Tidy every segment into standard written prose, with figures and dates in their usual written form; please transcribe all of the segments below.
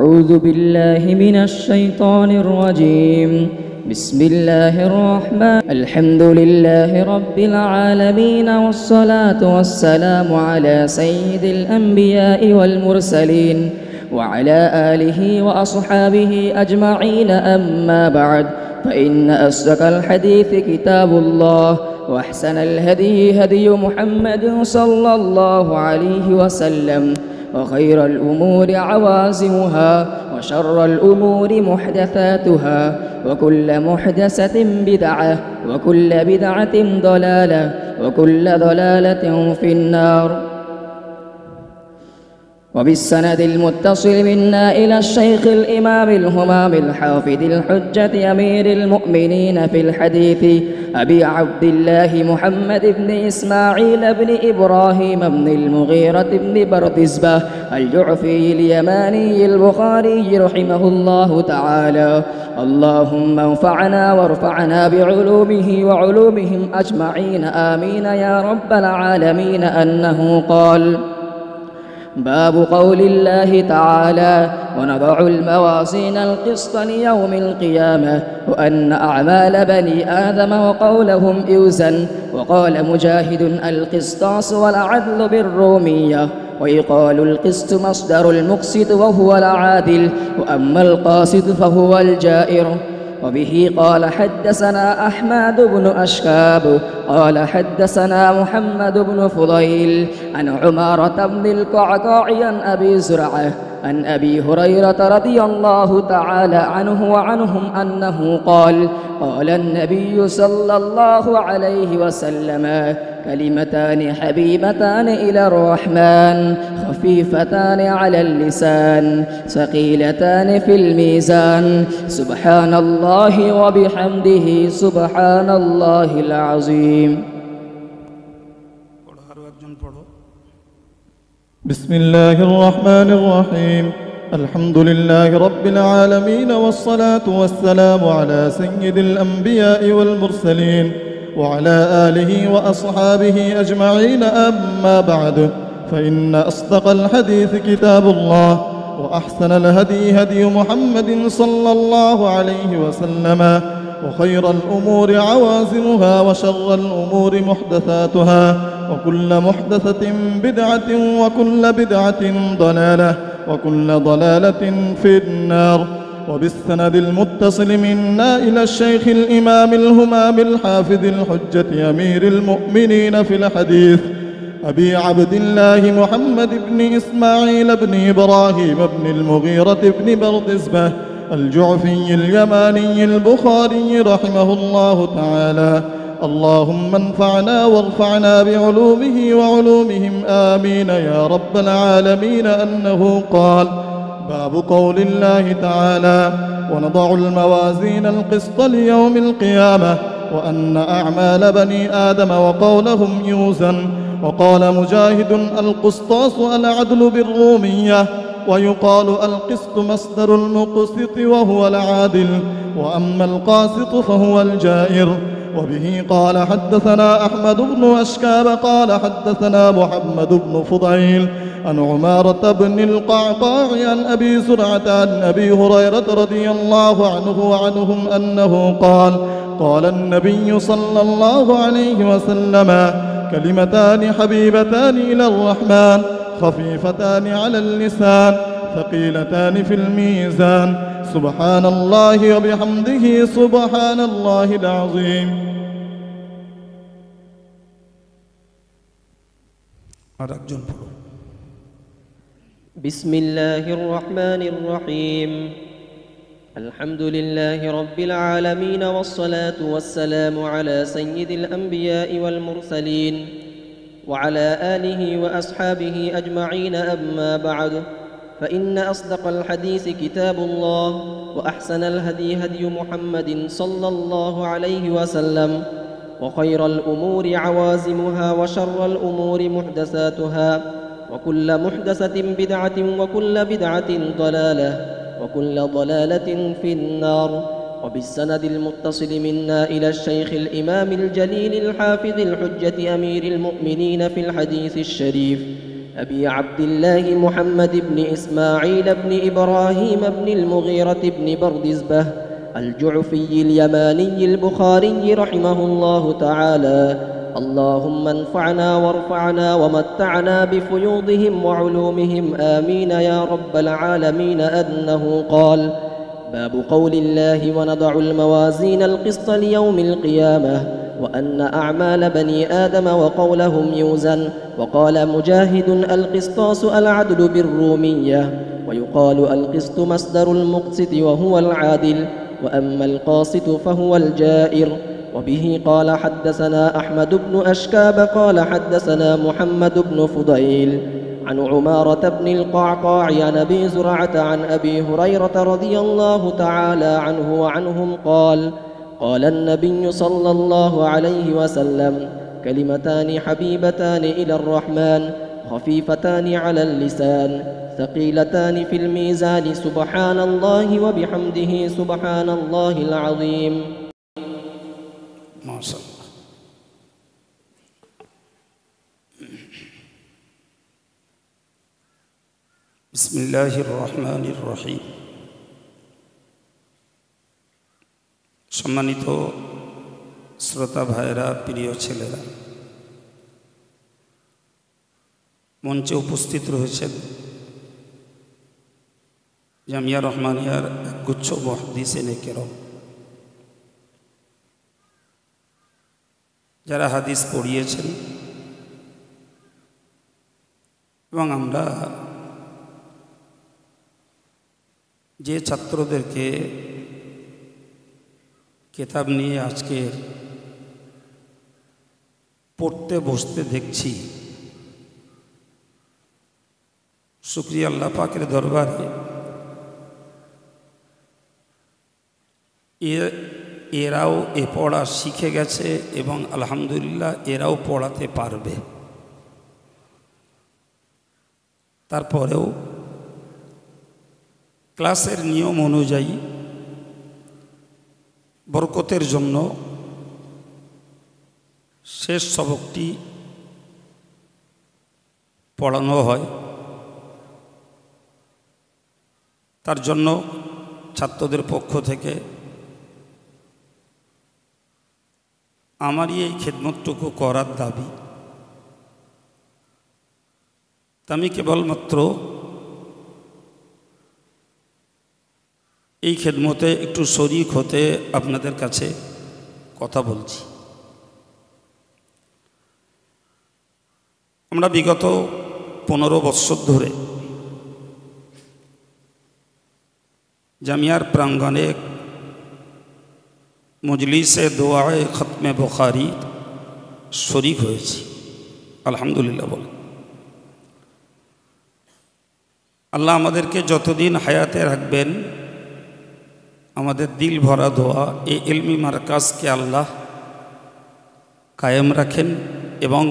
أعوذ بالله من الشيطان الرجيم. بسم الله الرحمن الحمد لله رب العالمين، والصلاة والسلام على سيد الأنبياء والمرسلين وعلى آله وأصحابه أجمعين. أما بعد، فإن أصدق الحديث كتاب الله، وأحسن الهدي هدي محمد صلى الله عليه وسلم، وخير الأمور عوازمها، وشر الأمور محدثاتها، وكل محدثة بدعة، وكل بدعة ضلالة، وكل ضلالة في النار. وبالسند المتصل منا إلى الشيخ الإمام الهمام الحافظ الحجة أمير المؤمنين في الحديث أبي عبد الله محمد بن إسماعيل بن إبراهيم بن المغيرة بن بردزبة الجعفي اليماني البخاري رحمه الله تعالى. اللهم انفعنا وارفعنا بعلومه وعلومهم أجمعين، آمين يا رب العالمين. أنه قال: باب قول الله تعالى: ونضع الموازين القسط ليوم القيامة، وأن أعمال بني آدم وقولهم يوزن. وقال مجاهد: القسطاس والعدل بالرومية، ويقال القسط مصدر المقسط وهو العادل، وأما القاسط فهو الجائر. وبه قال حدثنا أحمد بن أشكاب قال حدثنا محمد بن فضيل عن عمارة بن القعقاع عن أبي زرعة عن أبي هريرة رضي الله تعالى عنه وعنهم أنه قال: قال النبي صلى الله عليه وسلم: كلمتان حبيبتان إلى الرحمن، خفيفتان على اللسان، ثقيلتان في الميزان، سبحان الله وبحمده سبحان الله العظيم. بسم الله الرحمن الرحيم. الحمد لله رب العالمين، والصلاة والسلام على سيد الأنبياء والمرسلين وعلى آله وأصحابه أجمعين. أما بعد، فإن أصدق الحديث كتاب الله، وأحسن الهدي هدي محمد صلى الله عليه وسلم، وخير الأمور عوازمها، وشر الأمور محدثاتها، وكل محدثة بدعة، وكل بدعة ضلالة، وكل ضلالة في النار. وبالسند المتصل منا إلى الشيخ الإمام الهمام الحافظ الحجة أمير المؤمنين في الحديث أبي عبد الله محمد بن إسماعيل بن إبراهيم بن المغيرة بن بردزبة الجعفي اليماني البخاري رحمه الله تعالى. اللهم انفعنا وارفعنا بعلومه وعلومهم، آمين يا رب العالمين. أنه قال: باب قول الله تعالى: ونضع الموازين القسط ليوم القيامة، وأن أعمال بني آدم وقولهم يوزن. وقال مجاهد: القسطاس العدل بالرومية، ويقال القسط مصدر المقسط وهو العادل، وأما القاسط فهو الجائر. وبه قال حدثنا أحمد بن أشكاب قال حدثنا محمد بن فضيل عن عمارة بن القعقاع عن أبي زرعة عن أبي هريرة رضي الله عنه وعنهم أنه قال: قال النبي صلى الله عليه وسلم: كلمتان حبيبتان إلى الرحمن، خفيفتان على اللسان، ثقيلتان في الميزان، سبحان الله وبحمده سبحان الله العظيم. بسم الله الرحمن الرحيم. الحمد لله رب العالمين، والصلاة والسلام على سيد الأنبياء والمرسلين وعلى آله وأصحابه أجمعين. أما بعد، فإن أصدق الحديث كتاب الله، وأحسن الهدي هدي محمد صلى الله عليه وسلم، وخير الأمور عوازمها، وشر الأمور محدثاتها، وكل محدثة بدعة، وكل بدعة ضلالة، وكل ضلالة في النار. وبالسند المتصل منا إلى الشيخ الإمام الجليل الحافظ الحجة أمير المؤمنين في الحديث الشريف أبي عبد الله محمد بن إسماعيل بن إبراهيم بن المغيرة بن بردزبة الجعفي اليماني البخاري رحمه الله تعالى: اللهم انفعنا وارفعنا ومتعنا بفيوضهم وعلومهم آمين يا رب العالمين. أنه قال: باب قول الله: ونضع الموازين القسط ليوم القيامة، وأن أعمال بني آدم وقولهم يوزن. وقال مجاهد: القسطاس العدل بالرومية، ويقال القسط مصدر المقسط وهو العادل، وأما القاسط فهو الجائر. وبه قال حدثنا أحمد بن أشكاب قال حدثنا محمد بن فضيل عن عمارة بن القعقاع عن أبي زرعة عن أبي هريرة رضي الله تعالى عنه وعنهم قال: قال النبي صلى الله عليه وسلم: كلمتان حبيبتان إلى الرحمن خفيفتان على اللسان ثقيلتان في الميزان، سبحان الله وبحمده سبحان الله العظيم. ما شاء الله। بسم الله الرحمن الرحيم। সম্মানিত শ্রোতা ভাইরা, প্রিয় ছেলেরা, মঞ্চে উপস্থিত রয়েছেন জামিয়া রহমানিয়ার গুচ্ছ মুহাদ্দিসিনে কেরাম, যারা হাদিস পড়িয়েছেন, এবং আমরা যে ছাত্রদেরকে কিতাব নিয়ে আজকে পড়তে বসতে দেখছি, শুকরিয়া আল্লাহ পাকের দরবারে। এরাও এ পড়া শিখে গেছে এবং আলহামদুলিল্লাহ এরাও পড়াতে পারবে। তারপরেও ক্লাসের নিয়ম অনুযায়ী বরকতের জন্য শেষ সবকটি পড়ানো হয়। তার জন্য ছাত্রদের পক্ষ থেকে আমারই এই খেদমতটুকু করার দাবি। আমি কেবলমাত্র এই খেদমতে একটু শরীক হতে আপনাদের কাছে কথা বলছি। আমরা বিগত 15 বছর ধরে জামিয়ার প্রাঙ্গণে মজলিসে দোয়ায়ে খতমে বুখারী শরীক হয়েছি, আলহামদুলিল্লাহ বলে। আল্লাহ আমাদেরকে যতদিন হায়াতে রাখবেন, আমাদের দিল ভরা দোয়া এই ইলমি মারকাজকে আল্লাহ কায়েম রাখেন এবং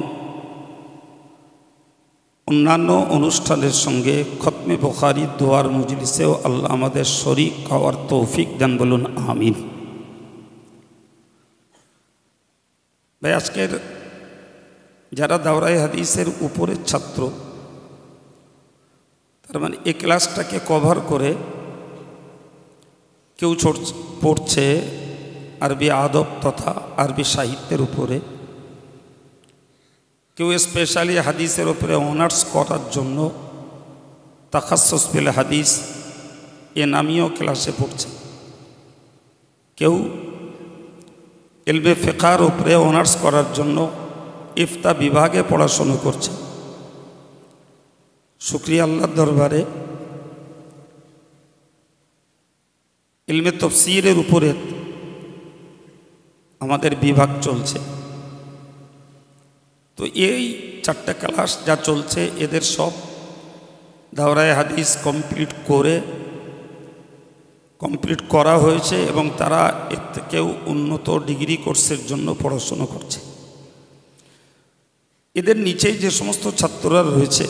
অন্যান্য অনুষ্ঠানের সঙ্গে খতমে বুখারী দোয়ার মজলিসেও আল্লাহ আমাদের শরীক হওয়ার তৌফিক দেন, বলুন আমিন। ভাই, আজকের যারা দাওরায়ে হাদিসের উপরের ছাত্র, তার মানে এই ক্লাসটাকে কভার করে কেউ পড়ছে আরবি আদব তথা আরবি সাহিত্যের উপরে, কেউ স্পেশালি হাদিসের উপরে অনার্স করার জন্য তাখাসসুস বিল হাদিস এ নামীয় ক্লাসে পড়ছে, কেউ ইলমে ফিকহের উপরে অনার্স করার জন্য ইফতা বিভাগে পড়াশোনা করছে। শুকরিয়া আল্লাহর দরবারে, ইলমে তাফসীরের উপরে আমাদের বিভাগ চলছে। তো এই 4টা ক্লাস যা চলছে, এদের সব দাওরায়ে হাদিস কমপ্লিট করা হয়েছে এবং তারা এর থেকেও উন্নত ডিগ্রি কোর্সের জন্য পড়াশোনা করছে। এদের নিচেই যে সমস্ত ছাত্ররা রয়েছে,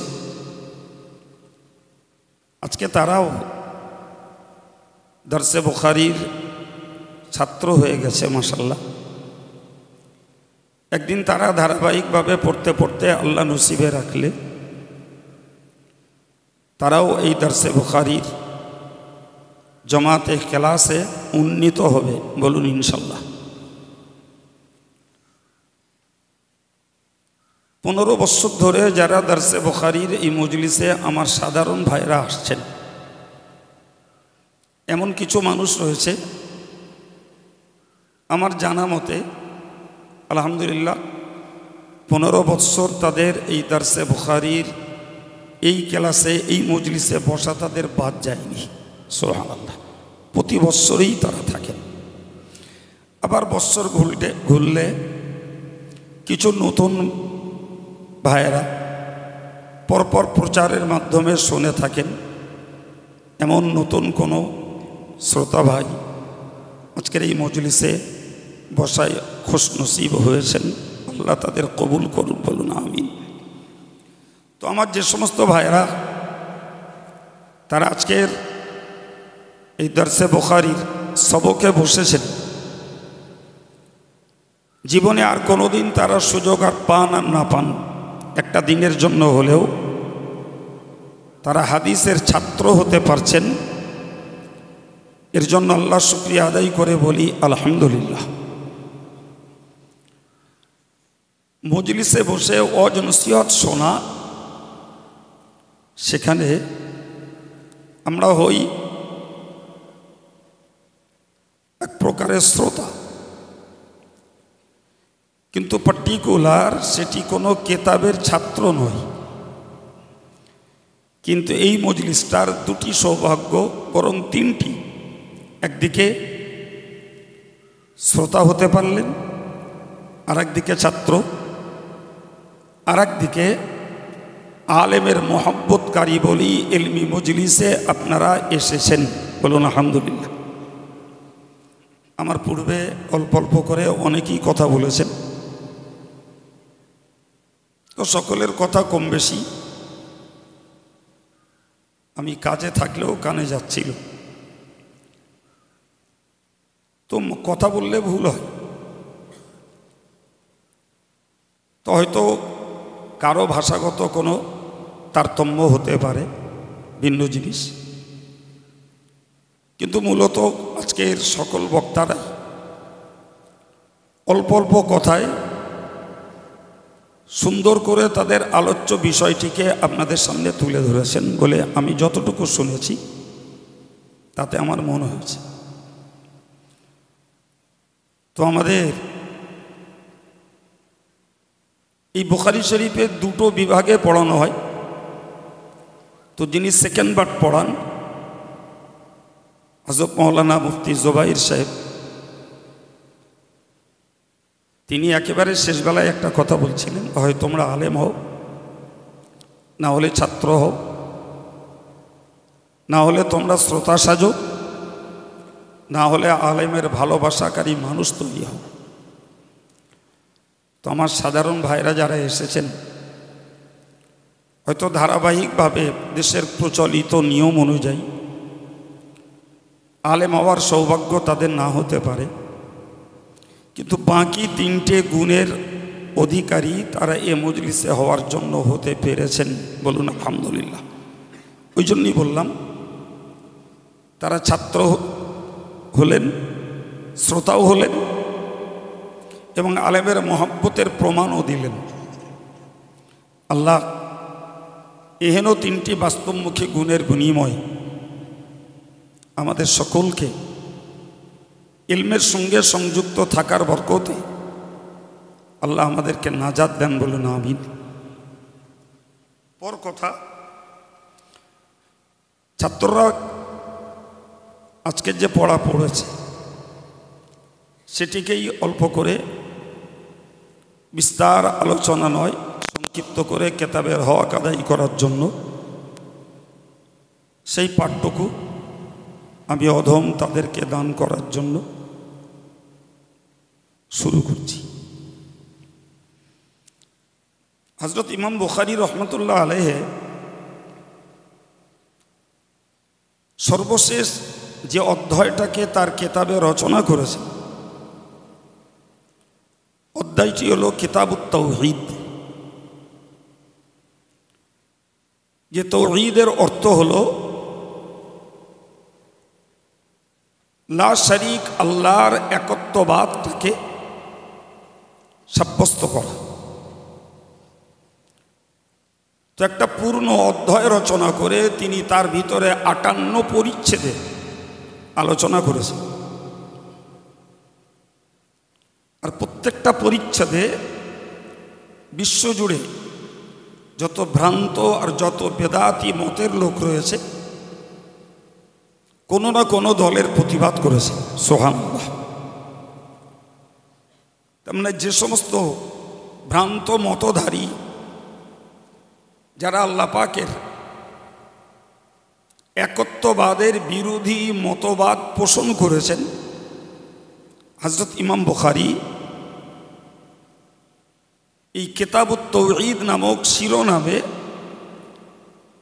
আজকে তারাও দরসে বুখারীর ছাত্র হয়ে গেছে মাশাআল্লাহ। একদিন তারা ধারাবাহিকভাবে পড়তে পড়তে আল্লাহ নসিবে রাখলে তারাও এই দরসে বুখারীর জামাতে ক্লাসে উন্নীত হবে, বলুন ইনশাল্লাহ। 15 বছর ধরে যারা দরসে বুখারীর এই মজলিসে আমার সাধারণ ভাইরা আসছেন, এমন কিছু মানুষ রয়েছে আমার জানা মতে আলহামদুলিল্লাহ 15 বছর তাদের এই দরসে বুখারীর এই ক্লাসে এই মজলিসে বসা তাদের বাদ যায়নি। সুবহানাল্লাহ। প্রতি বছরই তারা থাকেন। আবার বছর ঘুরলে কিছু নতুন ভাইয়েরা পরপর প্রচারের মাধ্যমে শুনে থাকেন। এমন নতুন কোনো শ্রোতা ভাই আজকের এই মজলিসে বসায় খুশনসিব হয়েছেন, আল্লাহ তাদের কবুল করুন, বলুন আমিন। তো আমার যে সমস্ত ভাইয়েরা তারা আজকের এই দরসে বুখারীর সবকে বসেছেন, জীবনে আর কোনোদিন তারা সুযোগ আর পান আর না পান, একটা দিনের জন্য হলেও তারা হাদিসের ছাত্র হতে পারছেন, এর জন্য আল্লাহ শুকরিয়া আদায় করে বলি আলহামদুলিল্লাহ। মজলিসে বসে ওয়াজ নসিহত শোনা, সেখানে আমরা হই এক প্রকারের শ্রোতা, কিন্তু পার্টিকুলার সেটি কোনো কেতাবের ছাত্র নয়। কিন্তু এই মজলিসটার দুটি সৌভাগ্য, বরং তিনটি। একদিকে শ্রোতা হতে পারলেন, আর একদিকে ছাত্র, আর একদিকে আলেমের মহব্বতকারী বলি ইলমি মজলিসে আপনারা এসেছেন, বলুন আলহামদুলিল্লাহ। আমার পূর্বে অল্প অল্প করে অনেকেই কথা বলেছেন, তো সকলের কথা কম বেশি আমি কাজে থাকলেও কানে যাচ্ছিল, তো কথা বললে ভুল হয়, তো হয়তো কারো ভাষাগত কোনো তারতম্য হতে পারে, ভিন্ন জিনিস। কিন্তু মূলত আজকের সকল বক্তারাই অল্প অল্প কথায় সুন্দর করে তাদের আলোচ্য বিষয়টিকে আপনাদের সামনে তুলে ধরেছেন বলে আমি যতটুকু শুনেছি তাতে আমার মনে হয়েছে। তো আমাদের এই বুখারী শরীফের দুটো বিভাগে পড়ানো হয়, তো যিনি সেকেন্ড বার পড়ান হযরত মাওলানা মুফতি জুবাইর সাহেব, তিনি একেবারে শেষবেলায় একটা কথা বলছিলেন, হয় তোমরা আলেম হও, না হলে ছাত্র হও, না হলে তোমরা শ্রোতা সাজো, না হলে আলেমের ভালোবাসাকারী মানুষ তৈরি হও। তো আমার সাধারণ ভাইরা যারা এসেছেন, হয়তো ধারাবাহিকভাবে দেশের প্রচলিত নিয়ম অনুযায়ী আলেম হওয়ার সৌভাগ্য তাদের না হতে পারে, কিন্তু বাকি তিনটে গুণের অধিকারী তারা এ মজলিসে হওয়ার জন্য হতে পেরেছেন, বলুন আলহামদুলিল্লাহ। ওই জন্যই বললাম তারা ছাত্র হলেন, শ্রোতাও হলেন, এবং আলেমের মহব্বতের প্রমাণও দিলেন। আল্লাহ এহেন তিনটি বাস্তবমুখী গুণের বিনিময় আমাদের সকলকে ইলমের সঙ্গে সংযুক্ত থাকার বরকতে আল্লাহ আমাদেরকে নাজাত দেন, বলুন আমিন। পর কথা, ছাত্ররা আজকে যে পড়া পড়েছে সেটিকেই অল্প করে বিস্তার আলোচনা নয়, সংক্ষিপ্ত করে কেতাবের হক আদায় করার জন্য সেই পাঠটুকু আমি অধম তাদেরকে দান করার জন্য শুরু করছি। হযরত ইমাম বুখারী রহমতুল্লাহ আলাইহি সর্বশেষ যে অধ্যায়টাকে তার কেতাবে রচনা করেছেন, অধ্যায়টি হল কিতাবুত তাওহীদ। যে তাওহীদের অর্থ হলো লা শারীক, আল্লাহর একত্ববাদটাকে সাব্যস্ত করা। তো একটা পূর্ণ অধ্যায় রচনা করে তিনি তার ভিতরে 58 পরিচ্ছেদে আলোচনা করেছেন। আর প্রত্যেকটা পরিচ্ছেদে বিশ্বজুড়ে যত ভ্রান্ত আর যত বেদাতি মতের লোক রয়েছে কোনো না কোনো দলের প্রতিবাদ করেছে। সুবহানাল্লাহ। তার মানে যে সমস্ত ভ্রান্ত মতধারী যারা আল্লাহ পাকের একত্ববাদের বিরোধী মতবাদ পোষণ করেছেন, হযরত ইমাম বুখারী এই কিতাবুত তাওহীদ নামক শিরোনামে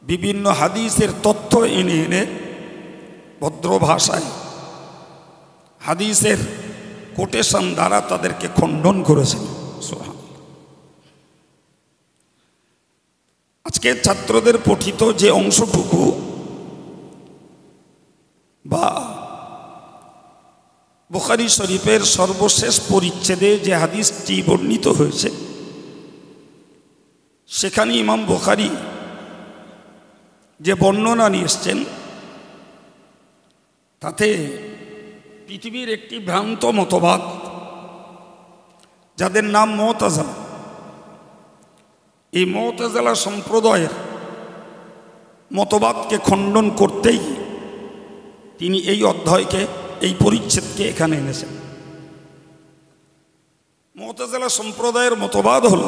বিভিন্ন হাদিসের তথ্য এনে এনে ভদ্র ভাষায় হাদিসের কোটেশন দ্বারা তাদেরকে খণ্ডন করেছেন। আজকে ছাত্রদের পঠিত যে অংশটুকু বা বুখারী শরীফের সর্বশেষ পরিচ্ছেদে যে হাদিসটি বর্ণিত হয়েছে, সেখানে ইমাম বুখারী যে বর্ণনা নিয়ে এসছেন তাতে পৃথিবীর একটি ভ্রান্ত মতবাদ যাদের নাম মুতাজিলা, এই মুতাজিলা সম্প্রদায়ের মতবাদকে খণ্ডন করতেই তিনি এই অধ্যায়কে, এই পরিচ্ছেদকে এখানে এনেছেন। মুতাজিলা সম্প্রদায়ের মতবাদ হল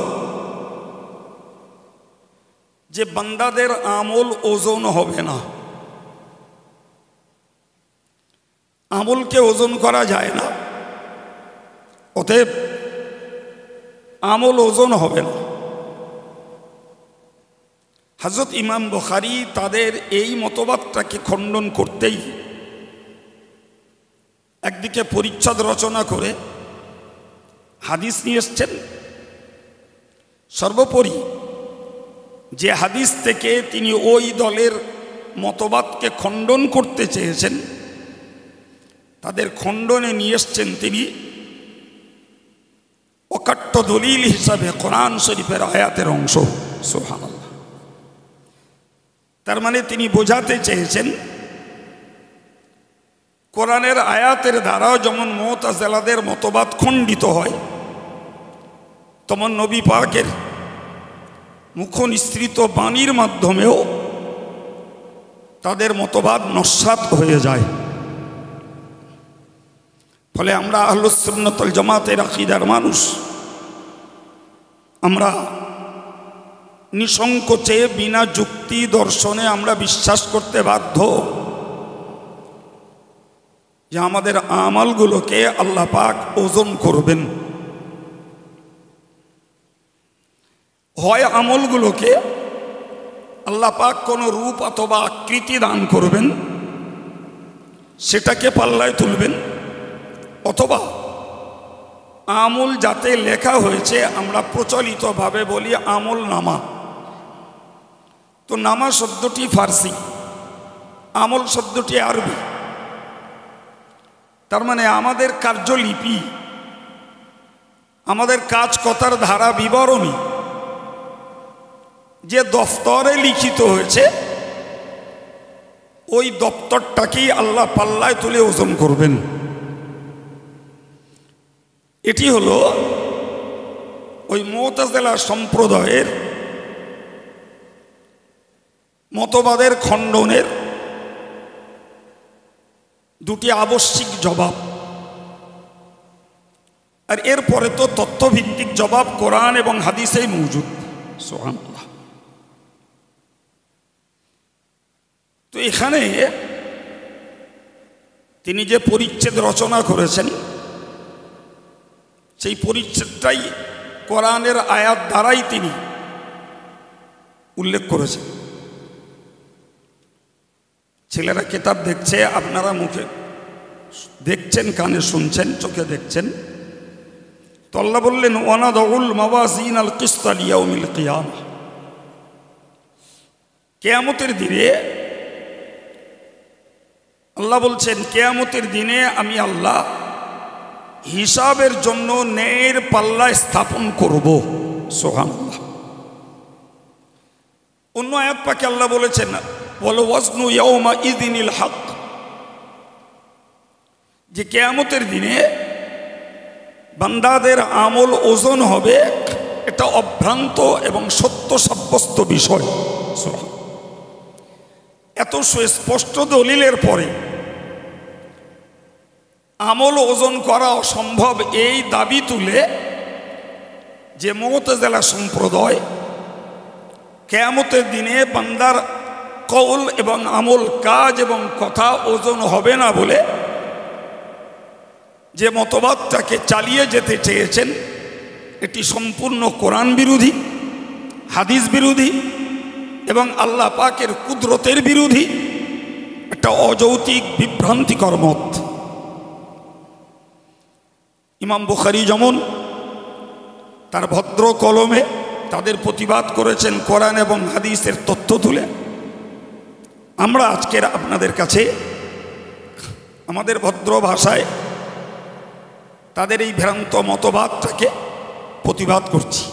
যে বান্দাদের আমল ওজন হবে না, আমলকে ওজন করা যায় না, অতএব আমল ওজন হবে না। হযরত ইমাম বুখারী তাদের এই মতবাদটাকে খণ্ডন করতেই একদিকে পরিচ্ছেদ রচনা করে হাদিস নিয়ে এসছেন, সর্বোপরি যে হাদিস থেকে তিনি ওই দলের মতবাদকে খণ্ডন করতে চেয়েছেন তাদের খণ্ডনে নিয়ে এসছেন তিনি অকাট্য দলিল হিসাবে কোরআন শরীফের আয়াতের অংশ। সুবহানাল্লাহ। তার মানে তিনি বোঝাতে চেয়েছেন কোরআনের আয়াতের দ্বারাও যেমন মুতাজিলাদের মতবাদ খণ্ডিত হয়, তেমন নবী পাকের মুখনিসৃত বাণীর মাধ্যমেও তাদের মতবাদ নস্যাৎ হয়ে যায়। ফলে আমরা আহলুস সুন্নাত ওয়াল জামাতের আকীদার মানুষ, আমরা নিঃসংকোচে বিনা যুক্তি দর্শনে আমরা বিশ্বাস করতে বাধ্য যে আমাদের আমলগুলোকে আল্লাহ পাক ওজন করবেন। হয় আমলগুলোকে আল্লাহ পাক কোনো রূপ অথবা আকৃতি দান করবেন, সেটাকে পাল্লায় তুলবেন, অথবা আমল যাতে লেখা হয়েছে আমরা প্রচলিতভাবে বলি আমল নামা। তো নামা শব্দটি ফার্সি, আমল শব্দটি আরবি। তার মানে আমাদের কার্যলিপি, আমাদের কাজ কথার ধারা বিবরণী যে দফতরে লিখিত হয়েছে, ওই দপ্তরটাকেই আল্লাহ পাল্লায় তুলে ওজন করবেন। এটি হলো ওই মুতাজিলা সম্প্রদায়ের মতবাদের খণ্ডনের দুটি আবশ্যিক জবাব। আর এরপরে তো তথ্যভিত্তিক জবাব কোরআন এবং হাদিসেই মৌজুদ। সুবহানাল্লাহ। তো এখানে তিনি যে পরিচ্ছেদ রচনা করেছেন, সেই পরিচ্ছেদটাই কোরআনের আয়াত দ্বারাই তিনি উল্লেখ করেছেন। ছেলেরা কিতাব দেখছে, আপনারা মুখে দেখছেন, কানে শুনছেন, চোখে দেখছেন। তো আল্লাহ বললেন ওয়ানাদাউল মাওয়াজিন আল কিসত লিয়াউমিল কিয়ামাহ। কিয়ামতের দিনে আল্লাহ বলছেন, কিয়ামতের দিনে আমি আল্লাহ হিসাবের জন্য ন্যায়ের পাল্লা স্থাপন করব। সুবহানাল্লাহ। অন্য আয়াত পাকে আল্লাহ বলেছেন, ওয়াল ওয়াজনু ইয়াউমা ইযিনিল হক, যে কিয়ামতের দিনে বান্দাদের আমল ওজন হবে, এটা অভ্রান্ত এবং সত্য সাব্যস্ত বিষয়। এত সুস্পষ্ট দলিলের পরে আমল ওজন করা অসম্ভব এই দাবি তুলে যে মুতাজিলা সম্প্রদায় কিয়ামতের দিনে বান্দার কওল এবং আমল, কাজ এবং কথা ওজন হবে না বলে যে মতবাদটাকে চালিয়ে যেতে চেয়েছেন, এটি সম্পূর্ণ কোরআন বিরোধী, হাদিস বিরোধী এবং আল্লাহ পাকের কুদরতের বিরোধী, একটা অযৌক্তিক বিভ্রান্তিকর মত। ইমাম বুখারী যেমন তার ভদ্র কলমে তাদের প্রতিবাদ করেছেন কোরআন এবং হাদিসের তথ্য তুলে, আমরা আজকের আপনাদের কাছে আমাদের ভদ্র ভাষায় তাদের এই ভ্রান্ত মতবাদটাকে প্রতিবাদ করছি।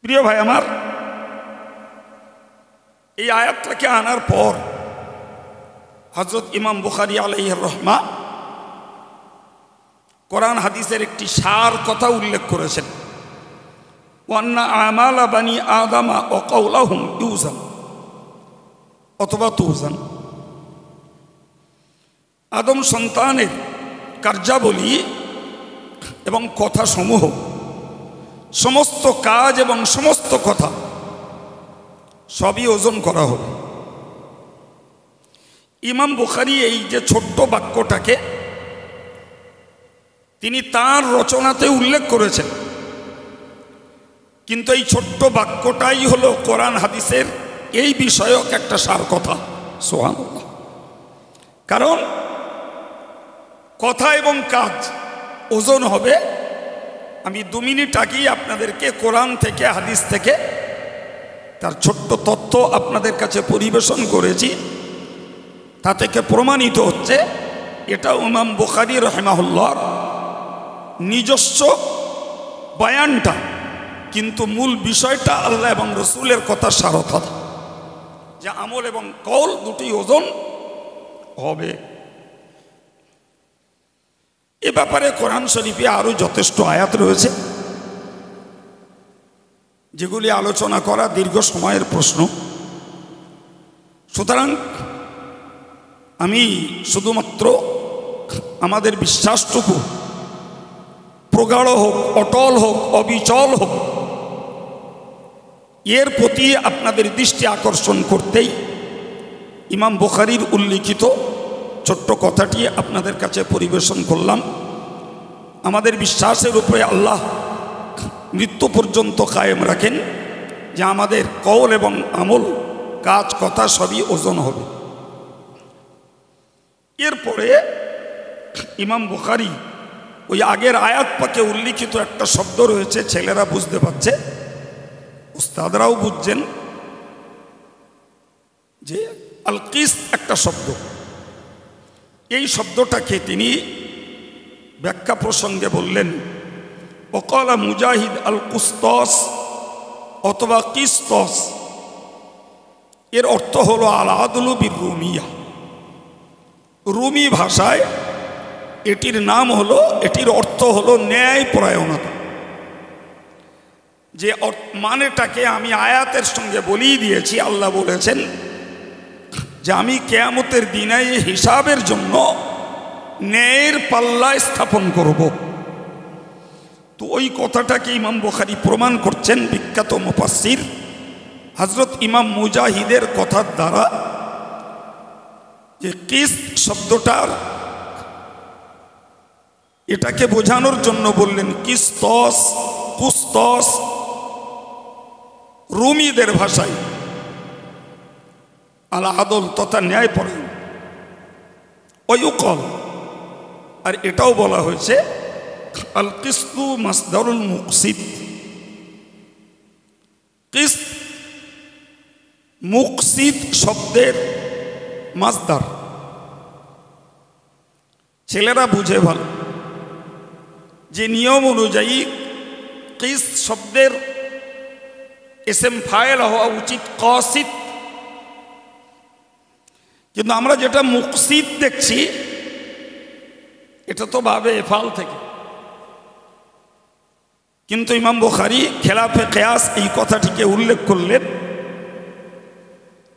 প্রিয় ভাই আমার, এই আয়াতটাকে আনার পর হযরত ইমাম বুখারী আলাইহির রহমা কোরআন হাদিসের একটি সার কথা উল্লেখ করেছেন, ওয়ান্না আমালা বানি আদামা ওয়া কাওলাহুম ইউজান অথবা তুজান। আদম সন্তানের কার্যাবলী এবং কথা সমূহ, সমস্ত কাজ এবং সমস্ত কথা সবই ওজন করা হবে। ইমাম বুখারী এই যে ছোট্ট বাক্যটাকে তিনি তার রচনাতে উল্লেখ করেছেন, কিন্তু এই ছোট্ট বাক্যটাই হলো কোরআন হাদিসের এই বিষয়ক একটা সার কথা। সুবহানাল্লাহ। কারণ কথা এবং কাজ ওজন হবে। আমি 2 মিনিট আগেই আপনাদেরকে কোরআন থেকে, হাদিস থেকে তার ছোট্ট তথ্য আপনাদের কাছে পরিবেশন করেছি। তা থেকে প্রমাণিত হচ্ছে এটা ইমাম বুখারী রাহিমাহুল্লাহর নিজস্ব বয়ানটা, কিন্তু মূল বিষয়টা আল্লাহ এবং রসুলের কথা সারথা, যে আমল এবং কওল দুটি ওজন হবে। এ ব্যাপারে কোরআন শরীফে আরো যথেষ্ট আয়াত রয়েছে, যেগুলি আলোচনা করা দীর্ঘ সময়ের প্রশ্ন। সুতরাং আমি শুধুমাত্র আমাদের বিশ্বাসটুকু প্রগাঢ় হোক, অটল হোক, অবিচল হোক, এর প্রতি আপনাদের দৃষ্টি আকর্ষণ করতেই ইমাম বুখারীর উল্লিখিত ছোট্ট কথাটি আপনাদের কাছে পরিবেশন করলাম। আমাদের বিশ্বাসের উপরে আল্লাহ মৃত্যু পর্যন্ত কায়েম রাখেন যে আমাদের কওল এবং আমল, কাজ, কথা সবই ওজন হবে। এরপরে ইমাম বুখারী ওই আগের আয়াত পাকে উল্লিখিত একটা শব্দ রয়েছে, ছেলেরা বুঝতে পারছে, উস্তাদরাও বুঝছেন, যে আল কিস একটা শব্দ। এই শব্দটাকে তিনি ব্যাখ্যা প্রসঙ্গে বললেন, ওয়াকালা মুজাহিদ আল কুস্তাস অথবা কিস্তস, এর অর্থ হলো আল আদলু বির রুমিয়া। রুমি ভাষায় এটির নাম হলো, এটির অর্থ হলো ন্যায় পরায়ণতা। যে মানেটাকে আমি আয়াতের সঙ্গে বলিয়ে দিয়েছি। আল্লাহ বলেছেন যে আমি কিয়ামতের দিনে হিসাবের জন্য ন্যায়ের পাল্লা স্থাপন করব। তো ওই কথাটাকে ইমাম বুখারী প্রমাণ করছেন বিখ্যাত মুফাসসির হযরত ইমাম মুজাহিদের কথার দ্বারা, যে কিস শব্দটার এটাকে বোঝানোর জন্য বললেন কিস্তস, কুস্তস, রুমিদের ভাষায় আল আদল তথা ন্যায় পরায়ণ। ওয়ুকল, আর এটাও বলা হয়েছে আল কিস্তু মাসদারুল মুকসিদ। কিস্ত মুকসিদ শব্দের মাসদার। ছেলেরা বুঝে ভালো যে নিয়ম অনুযায়ী কিস শব্দের ইসম ফাইল হওয়া উচিত কাসিদ, কিন্তু আমরা যেটা মুকসিদ দেখছি এটা তো ভাবে এফাল থেকে। কিন্তু ইমাম বুখারী খেলাফে কিয়াস এই কথাটিকে উল্লেখ করলেন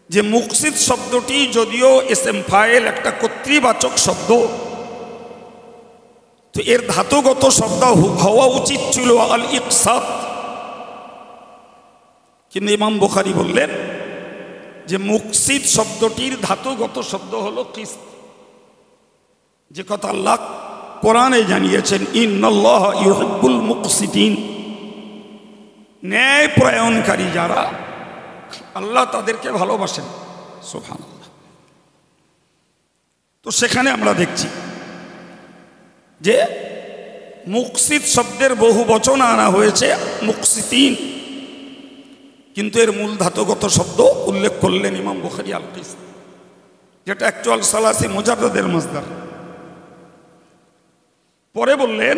যে মুকসিদ শব্দটি যদিও ইসম ফাইল একটা কর্তৃবাচক শব্দ, তো এর ধাতুগত শব্দ হওয়া উচিত ছিল আল ইকসাদ, কিন্তু ইমাম বুখারী বললেন যে মুকসিদ শব্দটির ধাতুগত শব্দ হলো কিস্ত, যে কথা আল্লাহ কোরআনে জানিয়েছেন ইন্নাল্লাহা ইউহিব্বুল মুকসিতিন, ন্যায় প্রয়নকারী যারা আল্লাহ তাদেরকে ভালোবাসেন। সুবহানাল্লাহ। তো সেখানে আমরা দেখছি যে মুকসিদ শব্দের বহু বচন আনা হয়েছে মুকসিতিন, কিন্তু এর মূল ধাতুগত শব্দ উল্লেখ করলেন ইমাম বুখারী আল কিস্ত, যেটা অ্যাকচুয়াল সালাসি মুজাররাদের মাসদার। পরে বললেন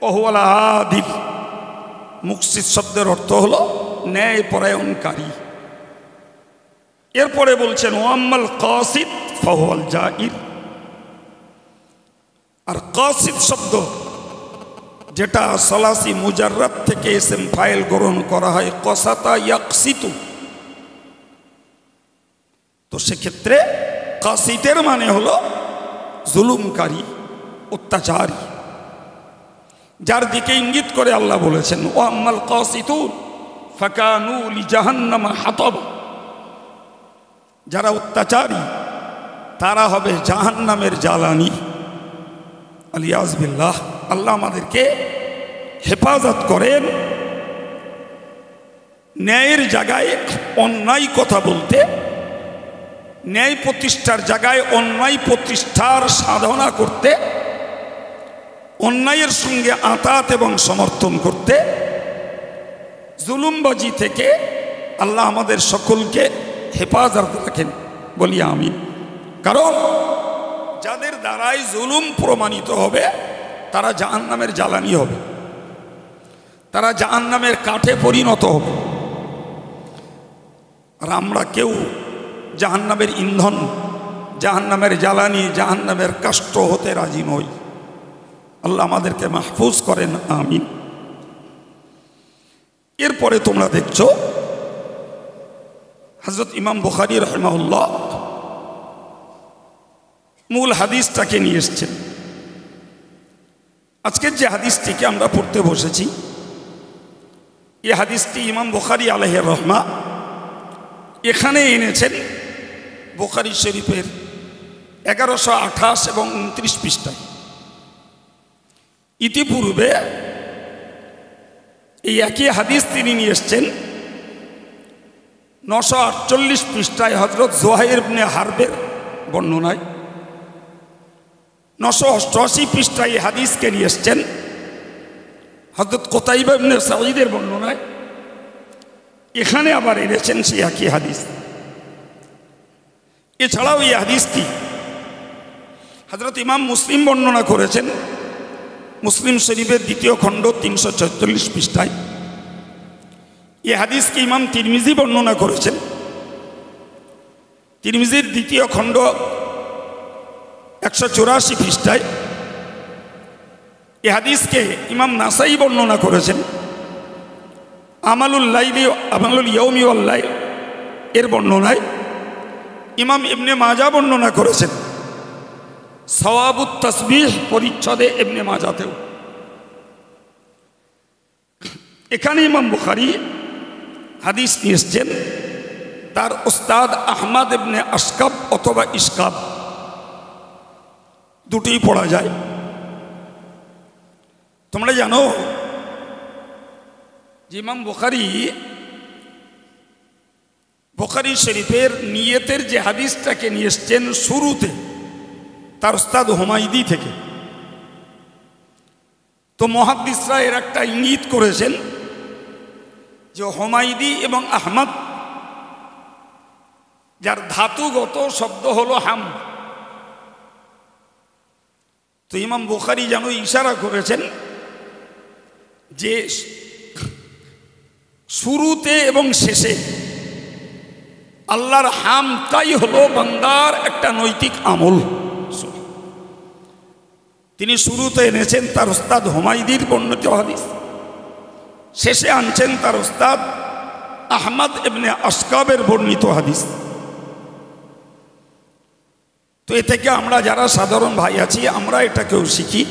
ওহুয়াল আদিল, মুকসিদ শব্দের অর্থ হলো ন্যায় পরায়ণকারী। এরপরে বলছেন ওয়াম্মাল কাসিদ ফাহুয়াল জাইর, আর কাসিদ শব্দ যেটা সালাসি মুজাররাদ থেকে ইসম ফাইল গ্রহণ করা হয় কসাতা ইয়াকসিতু, তো সেক্ষেত্রে কাসিদের মানে হলো জুলুমকারী, অত্যাচারী, যার দিকে ইঙ্গিত করে আল্লাহ বলেছেন ওয়াম্মাল কাসিতুন ফাকানু লিজাহান্নামা হাতাবা, যারা অত্যাচারী তারা হবে জাহান্নামের জ্বালানি। আলিয়াজ বিল্লাহ। আল্লাহ আমাদেরকে হেফাজত করেন ন্যায়ের জায়গায় অন্যায় কথা বলতে, ন্যায় প্রতিষ্ঠার জায়গায় অন্যায় প্রতিষ্ঠার সাধনা করতে, অন্যায়ের সঙ্গে আতাত এবং সমর্থন করতে, জুলুমবাজি থেকে আল্লাহ আমাদের সকলকে হেফাজত রাখেন, বলি আমিন। কারণ যাদের দ্বারাই জুলুম প্রমাণিত হবে তারা জাহান্নামের জ্বালানি হবে, তারা জাহান্নামের কাঠে পরিণত হবে। আর আমরা কেউ জাহান্নামের ইন্ধন, জাহান্নামের জ্বালানি, জাহান্নামের কাষ্ঠ হতে রাজি নই। আল্লাহ আমাদেরকে মাহফুজ করেন, আমিন। এরপরে তোমরা দেখছো হযরত ইমাম বুখারী রাহিমাহুল্লাহ মূল হাদিসটাকে নিয়ে এসছেন। আজকের যে হাদিসটিকে আমরা পড়তে বসেছি, এই হাদিসটি ইমাম বুখারী আলাইহির রহমা এখানে এনেছেন বুখারী শরীফের 1128 এবং 29 পৃষ্ঠায়। ইতিপূর্বে এই একই হাদিস তিনি নিয়ে এসছেন 948 পৃষ্ঠায় হযরত জুহাইর ইবনে হারবের বর্ণনায়, 988 পৃষ্ঠায় এই হাদিসকে নিয়ে এসছেন হযরত কুতাইবা ইবনে সাঈদের বর্ণনায়। এখানে আবার এনেছেন সেই একই হাদিস। এছাড়াও এই হাদিসটি হযরত ইমাম মুসলিম বর্ণনা করেছেন মুসলিম শরীফের 2য় খণ্ড 346 পৃষ্ঠায়। এই হাদিসকে ইমাম তিরমিজি বর্ণনা করেছেন তিরমিজির 2য় খণ্ড 184 পৃষ্ঠায়। এই হাদিসকে ইমাম নাসাই বর্ণনা করেছেন আমালুল ইয়াউমি ওয়াল লাইল এর বর্ণনায়। ইমাম ইবনে মাজা বর্ণনা করেছেন সওয়াবুত তাসবিহ পরিচ্ছদে ইবনে মাজাতেও। এখানে ইমাম বুখারী হাদিস নিয়ে এসেছেন তার উস্তাদ আহমদ ইবনে আশকাব অথবা ইশকাব, দুটোই পড়া যায়। তোমরা জানো যে ইমাম বুখারী শরীফের নিয়তের যে হাদিসটাকে নিয়ে এসছেন শুরুতে তার উস্তাদ হুমায়দি থেকে, তো মুহাদ্দিসরা এর একটা ইঙ্গিত করেছেন যে হুমায়দি এবং আহমদ যার ধাতুগত শব্দ হলো হাম। তো ইমাম বুখারী যেন ইশারা করেছেন যে শুরুতে এবং শেষে আল্লাহর হামটাই হলো বান্দার একটা নৈতিক আমল। তিনি শুরুতে এনেছেন তার উস্তাদ হুমায়দির বর্ণিত হাদিস, শেষে আনছেন তার উস্তাদ আহমদ ইবনে আশকাবের বর্ণিত হাদিস। তো এ থেকে আমরা যারা সাধারণ ভাই আছি আমরা এটাকেও শিখি।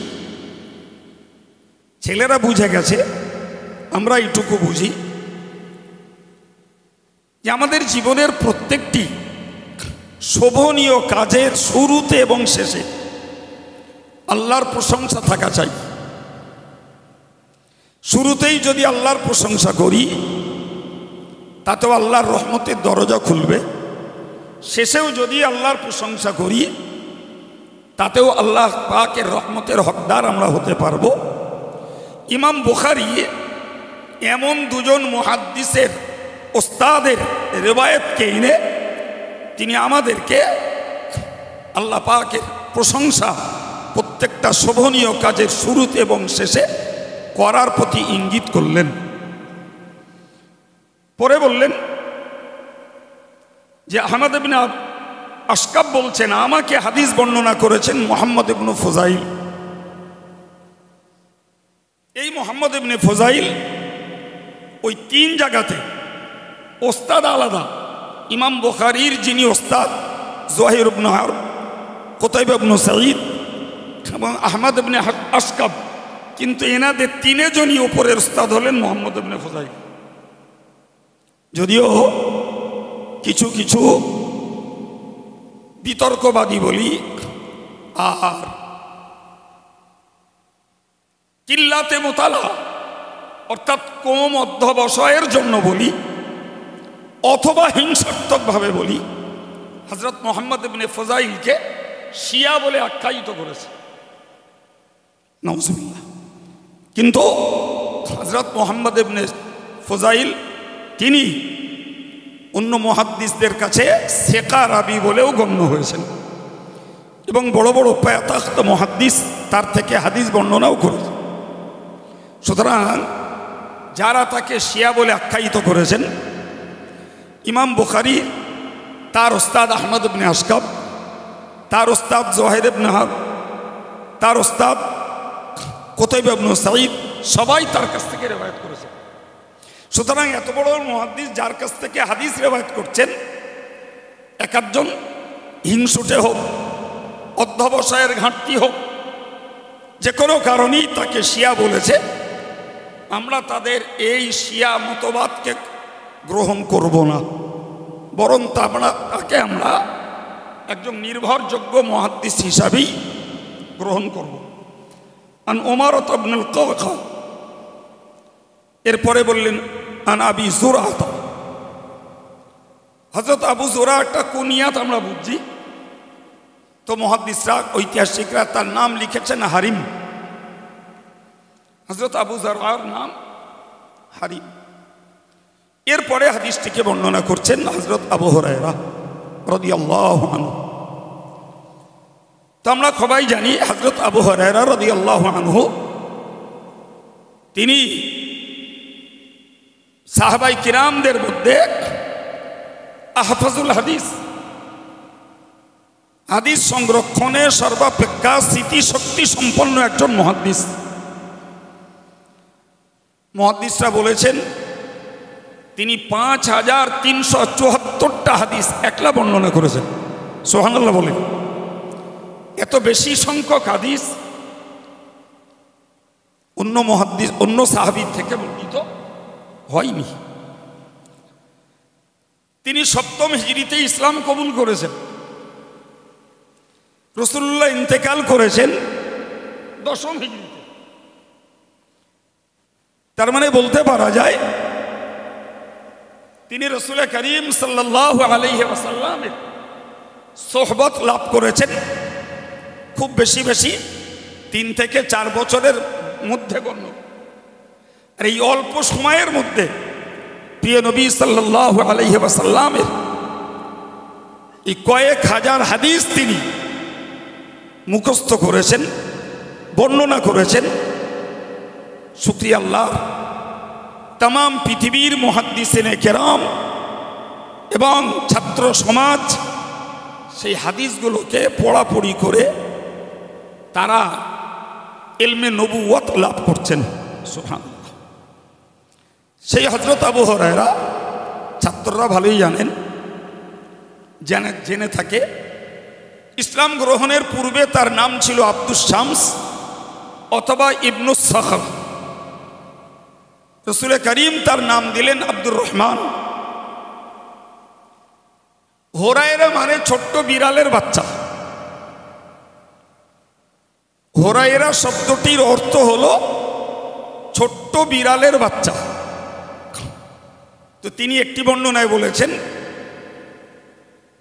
ছেলেরা বুঝে গেছে, আমরা এইটুকু বুঝি যে আমাদের জীবনের প্রত্যেকটি শোভনীয় কাজের শুরুতে এবং শেষে আল্লাহর প্রশংসা থাকা চাই। শুরুতেই যদি আল্লাহর প্রশংসা করি তাতেও আল্লাহর রহমতের দরজা খুলবে, শেষেও যদি আল্লাহর প্রশংসা করি তাতেও আল্লাহ পাকের রহমতের হকদার আমরা হতে পারব। ইমাম বুখারী এমন দুজন মুহাদ্দিসের ওস্তাদের রিওয়ায়াতকে এনে তিনি আমাদেরকে আল্লাহ পাকের প্রশংসা প্রত্যেকটা শোভনীয় কাজের শুরুতে এবং শেষে করার প্রতি ইঙ্গিত করলেন। পরে বললেন যে আহমদ ইবনে আশকাব বলছেন আমাকে হাদিস বর্ণনা করেছেন মুহাম্মদ ইবনে ফুজাইল। এই মুহাম্মদ ইবনে ফুজাইল ওই তিন জায়গাতে ওস্তাদ আলাদা। ইমাম বুখারীর যিনি ওস্তাদ জুহাইর ইবনে হারব, কুতাইবা ইবনে সাঈদ এবং আহমদ ইবনে আশকাব, কিন্তু এনাদের তিনজনই উপরের ওস্তাদ হলেন মুহাম্মদ ইবনে ফুজাইল। যদিও কিছু কিছু বিতর্কবাদী বলি আর কিল্লাতে মুতালা অর্থাৎ কম অধ্যবসায়ের জন্য বলি অথবা হিংসাত্মকভাবে বলি, হযরত মুহাম্মদ ইবনে ফুজাইলকে শিয়া বলে আখ্যায়িত করেছে, নাউজুবিল্লাহ। কিন্তু হযরত মুহাম্মদ ইবনে ফুজাইল তিনি অন্য মুহাদ্দিসদের কাছে সেকা রাবি বলেও গণ্য হয়েছেন এবং বড় বড় পায়াতাখ্ত মুহাদ্দিস তার থেকে হাদিস বর্ণনাও করেছেন। সুতরাং যারা তাকে শিয়া বলে আখ্যায়িত করেছেন, ইমাম বুখারী তার ওস্তাদ আহমদ ইবনে আশকাব, তার ওস্তাদ জুহাইর ইবনে হারব, তার ওস্তাদ কুতাইবা ইবনে সাঈদ সবাই তার কাছ থেকে রিওয়ায়াত করেছেন। সুতরাং এত বড় মুহাদ্দিস যার কাছ থেকে হাদিস রিওয়ায়াত করছেন, এক একজন হিংসুটে হোক, অধ্যবসায়ের ঘাটতি হোক, যে কোনো কারণেই তাকে শিয়া বলেছে, আমরা তাদের এই শিয়া মতবাদকে গ্রহণ করব না, বরং তাকে আমরা একজন নির্ভরযোগ্য মুহাদ্দিস হিসাবেই গ্রহণ করব। আন উমারত ইবনুল কাওকা, এরপরে বললেন আন আবি জুরআত। হযরত আবু জুরআ একটা কুনিয়াত আমরা বুঝছি, তো মুহাদ্দিসরা ঐতিহাসিকরা তার নাম লিখেছেন হারিম। হযরত আবু জুরআর নাম হারিম। এরপরে হাদিসটিকে বর্ণনা করছেন হযরত আবু হুরায়রা রাদিয়াল্লাহু আনহু। তো আমরা সবাই জানি হযরত আবু হুরায়রা রাদিয়াল্লাহু আনহু তিনি সাহাবাই কিরামদের মধ্যে আহফাজুল হাদিস, হাদিস সংরক্ষণে সর্বাপেক্ষা স্মৃতিশক্তি সম্পন্ন একজন মুহাদ্দিস। মুহাদ্দিসরা বলেছেন তিনি 5374টা হাদিস একলা বর্ণনা করেছেন। সুবহানাল্লাহ বলেন। এত বেশি সংখ্যক হাদিস অন্য মুহাদ্দিস অন্য সাহাবীর থেকে বর্ণিত হয়নি। তিনি 7ম হিজরিতে ইসলাম কবুল করেছেন। রাসূলুল্লাহ ইন্তেকাল করেছেন 10ম হিজরিতে। তার মানে বলতে পারা যায় তিনি রাসূল করিম সাল্লাল্লাহু আলাইহি ওয়াসাল্লামের সোহবত লাভ করেছেন খুব বেশি 3 থেকে 4 বছরের মধ্যে গণ্য। আর এই অল্প সময়ের মধ্যে প্রিয় নবী সাল্লাল্লাহু আলাইহি ওয়াসাল্লামের এই কয়েক হাজার হাদিস তিনি মুখস্থ করেছেন, বর্ণনা করেছেন। শুকরিয়া আল্লাহ, তামাম পৃথিবীর মুহাদ্দিসিনে কেরাম এবং ছাত্র সমাজ সেই হাদিসগুলোকে পড়াপড়ি করে তারা ইলমে নবুয়ত লাভ করছেন। সুবহানাল্লাহ। সেই হযরত আবু হুরায়রা ছাত্ররা ভালোই জানেন, জেনে থাকে, ইসলাম গ্রহণের পূর্বে তার নাম ছিল আব্দুস শামস অথবা ইবনুস সাখর। রাসূল করিম তার নাম দিলেন আব্দুর রহমান। হুরায়রা মানে ছোট্ট বিড়ালের বাচ্চা। হুরায়রা শব্দটির অর্থ হলো ছোট্ট বিড়ালের বাচ্চা। তো তিনি একটি বর্ণনায় বলেছেন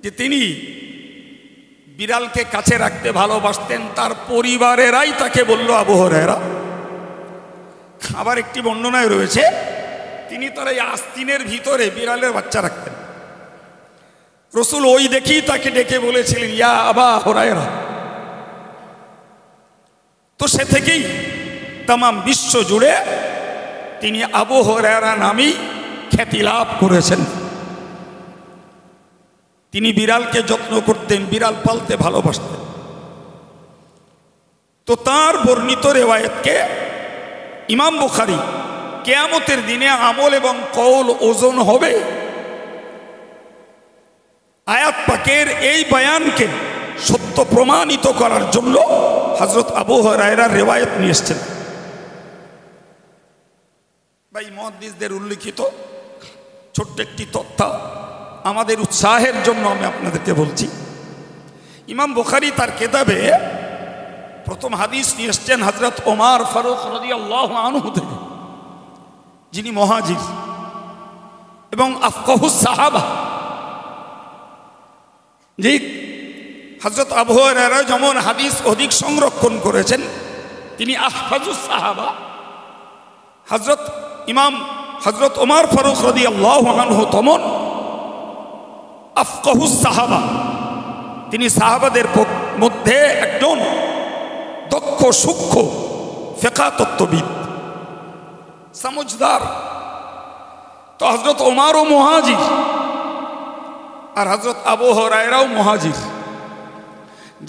যে তিনি বিড়ালকে কাছে রাখতে ভালোবাসতেন, তার পরিবারেরাই তাকে বলল আবু হুরায়রা। আবার একটি বর্ণনায় রয়েছে তিনি তার এই আস্তিনের ভিতরে বিড়ালের বাচ্চা রাখতেন। রাসূল ওই দেখেই তাকে ডেকে বলেছিলেন, ইয়া আবা হুরায়রা। তো সে থেকেই তামাম বিশ্ব জুড়ে তিনি আবু হুরায়রা নামেই খ্যাতি লাভ করেছেন। তিনি বিড়ালকে যত্ন করতেন, বিড়াল পালতে ভালোবাসতেন। তো তার বর্ণিত রেওয়ায়েতকে ইমাম বুখারী কিয়ামতের দিনে আমল এবং কওল ওজন হবে, আয়াত পাকের এই বয়ানকে সত্য প্রমাণিত করার জন্য হযরত আবু হুরায়রার রেওয়ায়েত নিয়ে এসেছেন। ভাই, মুহাদ্দিসদের উল্লেখিত ছোট্ট একটি তথ্য আমাদের উৎসাহের জন্য আমি আপনাদেরকে বলছি। ইমাম বুখারী তার কিতাবে প্রথম হাদিস নিয়ে এসেছেন হযরত ওমর ফারুক রাদিয়াল্লাহু আনহু থেকে, যিনি মুহাজির এবং আফকাহুস সাহাবা। যে হযরত আবু হুরায়রা যেমন হাদিস অধিক সংরক্ষণ করেছেন, তিনি আহফাজুস সাহাবা। হযরত ওমর ফারুক রাদিয়াল্লাহু আনহু তেমন আফকাহুস সাহাবা, তিনি সাহাবাদের মধ্যে একজন দক্ষ সূক্ষ্ম ফিকহ তত্ত্ববিদ, সমঝদার। তো হযরত ওমরও মুহাজির আর হযরত আবু হুরায়রাও মুহাজির,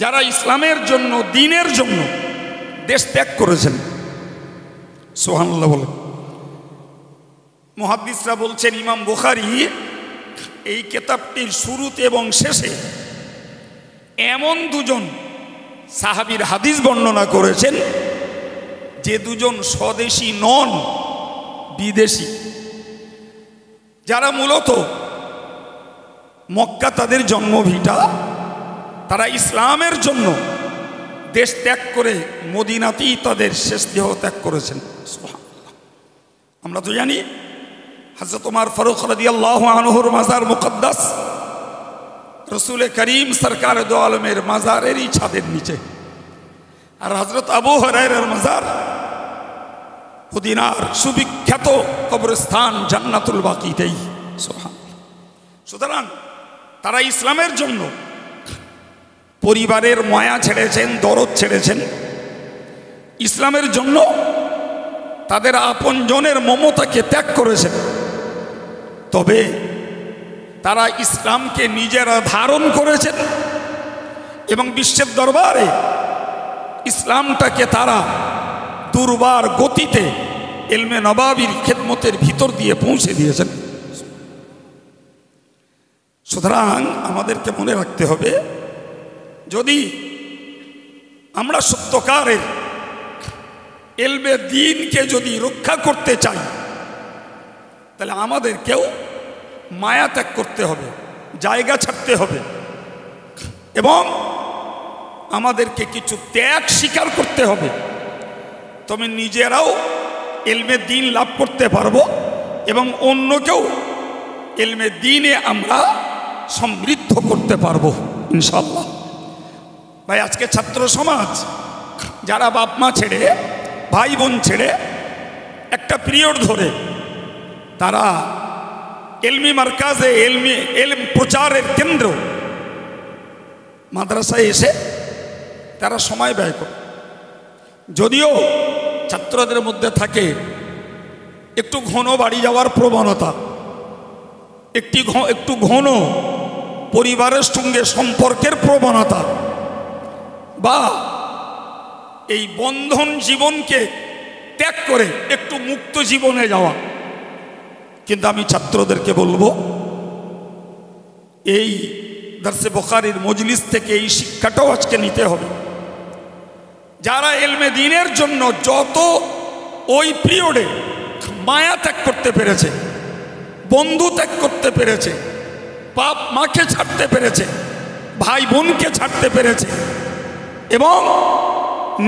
যারা ইসলামের জন্য, দ্বীনের জন্য দেশ ত্যাগ করেছেন। সুবহানাল্লাহ বলেন। মুহাদ্দিসরা বলছেন ইমাম বুখারী এই কিতাবটির শুরুতে এবং শেষে এমন দুজন সাহাবীর হাদিস বর্ণনা করেছেন যে দুজন স্বদেশী নন, বিদেশি, যারা মূলত মক্কা তাদের জন্মভিটা, তারা ইসলামের জন্য দেশ ত্যাগ করে মদিনাতেই তাদের শেষ দেহ ত্যাগ করেছেন। সুবহানাল্লাহ। আমরা তো জানি হযরত ওমর ফারুক রাদিয়াল্লাহু আনহুর মাজার মুকদ্দাস রাসূল করিম সরকার দো আলমের মাজারেরই ছাদের নিচে, আর হযরত আবু হুরায়রার মাজার মদিনার সুবিখ্যাত কবরস্থান জান্নাতুল বাকিতেই। সুবহানাল্লাহ। সুতরাং তারা ইসলামের জন্য পরিবারের মায়া ছেড়েছেন, দরদ ছেড়েছেন, ইসলামের জন্য তাদের আপনজনের মমতাকে ত্যাগ করেছেন। তবে তারা ইসলামকে নিজেরা ধারণ করেছেন এবং বিশ্বের দরবারে ইসলামটাকে তারা দুর্বার গতিতে ইলমে নবাবির খেদমতের ভিতর দিয়ে পৌঁছে দিয়েছেন। সুতরাং আমাদেরকে মনে রাখতে হবে, যদি আমরা সত্যকারের ইলমে দ্বীনকে যদি রক্ষা করতে চাই, তাহলে আমাদেরকেও মায়া ত্যাগ করতে হবে, জায়গা ছাড়তে হবে এবং আমাদেরকে কিছু ত্যাগ স্বীকার করতে হবে। তবে নিজেরাও ইলমে দ্বীন লাভ করতে পারবো এবং অন্যকেও ইলমে দ্বীনে আমরা সমৃদ্ধ করতে পারবো ইনশাআল্লাহ। ভাই, আজকে ছাত্র সমাজ যারা বাপ মা ছেড়ে, ভাই বোন ছেড়ে একটা পিরিয়ড ধরে তারা ইলমি মার্কাজে, ইলম প্রচারের কেন্দ্র মাদ্রাসায় এসে তারা সময় ব্যয় করে। যদিও ছাত্রদের মধ্যে থাকে একটু ঘন বাড়ি যাওয়ার প্রবণতা, একটু ঘন পরিবারের সঙ্গে সম্পর্কের প্রবণতা, বা এই বন্ধন জীবনকে ত্যাগ করে একটু মুক্ত জীবনে যাওয়া। কিন্তু আমি ছাত্রদেরকে বলবো, এই দরসে বুখারীর মজলিস থেকে এই শিক্ষাটাও আজকে নিতে হবে। যারা ইলমে দ্বীনের জন্য যত ওই পিরিয়ডে মায়া ত্যাগ করতে পেরেছে, বন্ধু ত্যাগ করতে পেরেছে, বাপ মাকে ছাড়তে পেরেছে, ভাই বোনকে ছাড়তে পেরেছে, এবং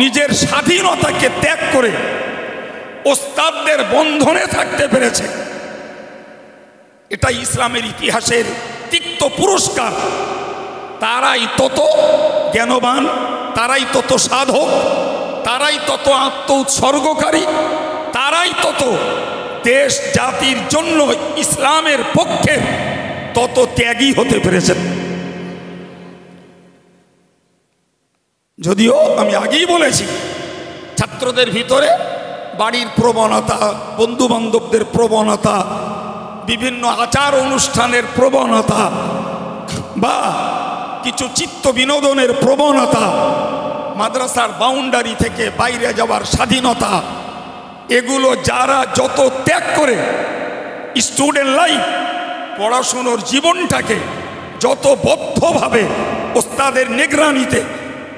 নিজের স্বাধীনতাকে ত্যাগ করে ওস্তাদদের বন্ধনে থাকতে পেরেছে, এটা ইসলামের ইতিহাসের তিক্ত পুরস্কার। তারাই তত জ্ঞানবান, তারাই তত সাধক, তারাই তত আত্ম উৎসর্গকারী, তারাই তত দেশ জাতির জন্য ইসলামের পক্ষে তত ত্যাগী হতে পেরেছেন। যদিও আমি আগেই বলেছি, ছাত্রদের ভিতরে বাড়ির প্রবণতা, বন্ধু বান্ধবদের প্রবণতা, বিভিন্ন আচার অনুষ্ঠানের প্রবণতা, বা কিছু চিত্ত বিনোদনের প্রবণতা, মাদ্রাসার বাউন্ডারি থেকে বাইরে যাওয়ার স্বাধীনতা, এগুলো যারা যত ত্যাগ করে স্টুডেন্ট লাইফ, পড়াশুনোর জীবনটাকে যত বদ্ধভাবে ওস্তাদের নিগরানিতে,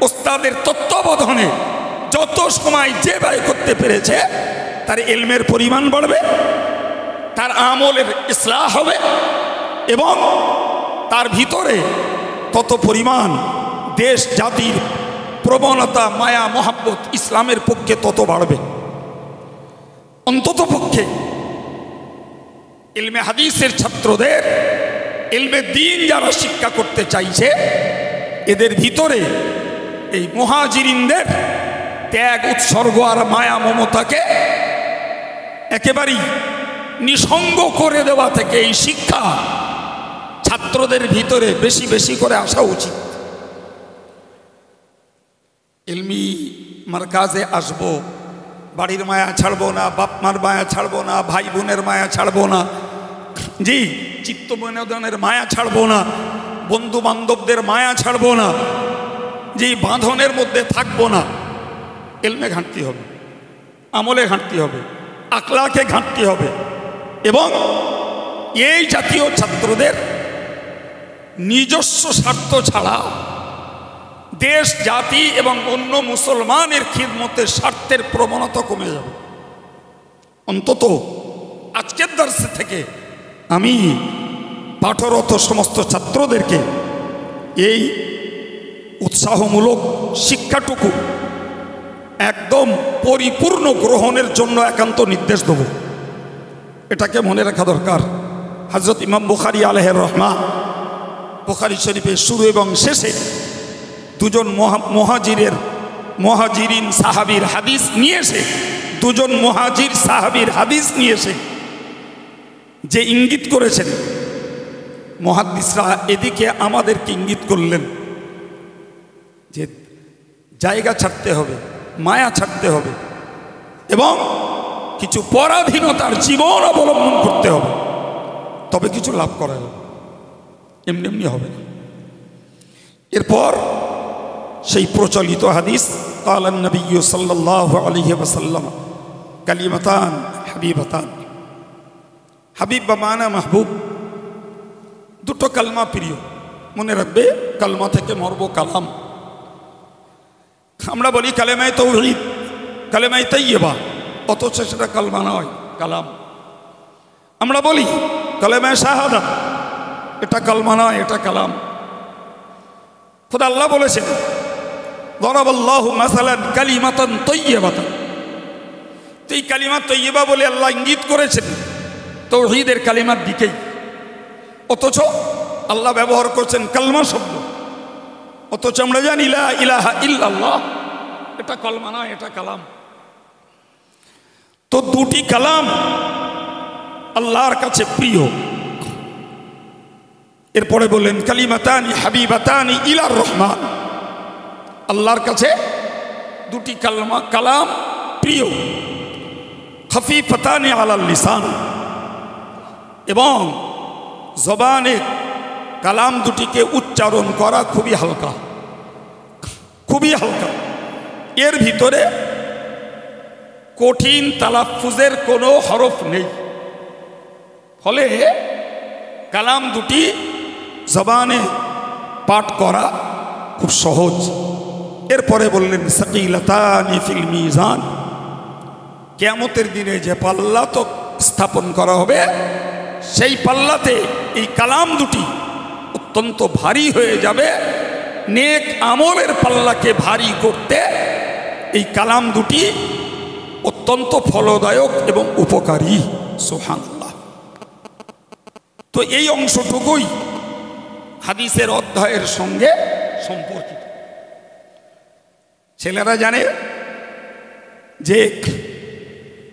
ওস্তাদের তত্ত্বাবধানে যত সময় যে ব্যয় করতে পেরেছে, তার ইলমের পরিমাণ বাড়বে, তার আমলের ইসলাহ হবে, এবং তার ভিতরে তত পরিমাণ দেশ জাতির প্রবণতা, মায়া মহাব্বত ইসলামের পক্ষে তত বাড়বে। অন্তত পক্ষে ইলমে হাদিসের ছাত্রদের ইলমে দ্বীন যারা শিক্ষা করতে চাইছে, এদের ভিতরে এই মুহাজিরিনদের ত্যাগ, উৎসর্গ আর মায়া মমতাকে একেবারেই নিঃসঙ্গ করে দেওয়া থেকে এই শিক্ষা ছাত্রদের ভিতরে বেশি বেশি করে আসা উচিত। ইলমি মারকাজে আসবো, বাড়ির মায়া ছাড়বো না, বাপ মার মায়া ছাড়বো না, ভাই বোনের মায়া ছাড়বো না, জি চিত্ত বিনোদনের মায়া ছাড়বো না, বন্ধু বান্ধবদের মায়া ছাড়বো না, যে বাঁধনের মধ্যে থাকবো না। ইলমে ঘাঁটতি হবে, আমলে ঘাঁটতি হবে, আখলাকে ঘাঁটতি হবে, এবং এই জাতীয় ছাত্রদের নিজস্ব স্বার্থ ছাড়া দেশ জাতি এবং অন্য মুসলমানের খিদমতের স্বার্থের প্রবণতা কমে যাবে। অন্তত আজকের দর্শে থেকে আমি পাঠরত সমস্ত ছাত্রদেরকে এই উৎসাহমূলক শিক্ষাটুকু একদম পরিপূর্ণ গ্রহণের জন্য একান্ত নির্দেশ দেব। এটাকে মনে রাখা দরকার। হযরত ইমাম বুখারী আলাইহির রহমা বুখারী শরীফের শুরু এবং শেষে দুজন মুহাজিরিন সাহাবীর হাদিস নিয়ে এসে, দুজন মুহাজির সাহাবীর হাদিস নিয়ে এসে যে ইঙ্গিত করেছেন, মুহাদ্দিসরা এদিকে আমাদেরকে ইঙ্গিত করলেন যে জায়গা ছাড়তে হবে, মায়া ছাড়তে হবে, এবং কিছু পরাধীনতার জীবন অবলম্বন করতে হবে, তবে কিছু লাভ করা যাবে, এমনি এমনি হবে না। এরপর সেই প্রচলিত হাদিস, কালান নবী সাল্লাল্লাহু আলাইহি ওয়াসাল্লাম কালিমাতান হাবিবাতান, হাবিব বা মানা মাহবুব, দুটো কালমা প্রিয়। মনে রাখবে, কালমা থেকে মরব কালাম। আমরা বলি কালেমায়ে তাওহীদ, কালেমায়ে তাইয়্যিবা, অথচ সেটা কালমা নয়, কালাম। আমরা বলি কালেমায়ে শাহাদাত, এটা কালমা নয়, এটা কালাম। খোদা আল্লাহ বলেছেন, দরাবাল্লাহু মাসালান কালিমাতান তাইয়্যিবাতান। তো এই কালিমা তাইয়্যিবা বলে আল্লাহ ইঙ্গিত করেছেন তাওহীদের কালিমার দিকেই, অথচ আল্লাহ ব্যবহার করছেন কালমা শব্দ। অথচ আমরা জানি লা ইলাহা ইল্লাল্লাহ, এটা কালমা নয়, এটা কালাম। তো দুটি কালাম আল্লাহর কাছে প্রিয়। এরপরে বললেন কালিমাতানি হাবিবাতানি ইলার রহমান, আল্লাহর কাছে দুটি কালাম প্রিয়, খফিফাতানি আলাল লিসান, এবং জবানে কালাম দুটিকে উচ্চারণ করা খুবই হালকা, খুবই হালকা। এর ভিতরে কঠিন তালাফুজের কোনো হরফ নেই, ফলে কালাম দুটি জবানে পাঠ করা খুব সহজ। এরপরে বললেন সাকিলাতানি ফিল মিজান, কিয়ামতের দিনে যে পাল্লা তো স্থাপন করা হবে, সেই পাল্লাতে এই কালাম দুটি অত্যন্ত ভারী হয়ে যাবে। নেক আমলের পাল্লাকে ভারী করতে এই কালাম দুটি অত্যন্ত ফলদায়ক এবং উপকারী। সুবহানাল্লাহ। তো এই অংশটুকুই হাদিসের অধ্যায়ের সঙ্গে সম্পর্কিত। ছেলেরা জানে যে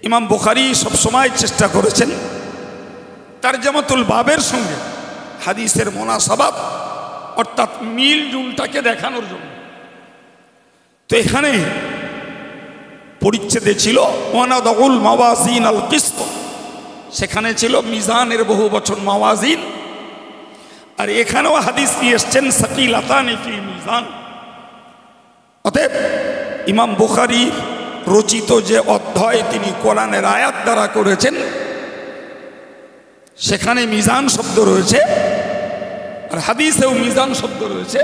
ইমাম বুখারী সবসময় চেষ্টা করেছেন তারজামাতুল বাবের সঙ্গে হাদিসের মুনাসাবাত অর্থাৎ মিল জুলটাকে দেখানোর জন্য। তো এখানে পরিচ্ছেদে ছিল ওয়ানাদাউল মাওয়াজিন আল কিসত, সেখানে ছিল মিজানের বহু বচন মাওয়াজিন, আর এখানেও হাদিস নিয়ে এসছেন সাকিলাতানি ফিল মিজান। অতএব ইমাম বুখারী রচিত যে অধ্যায় তিনি কোরআনের আয়াত দ্বারা করেছেন, সেখানে মিজান শব্দ রয়েছে আর হাদিসেও মিজান শব্দ রয়েছে।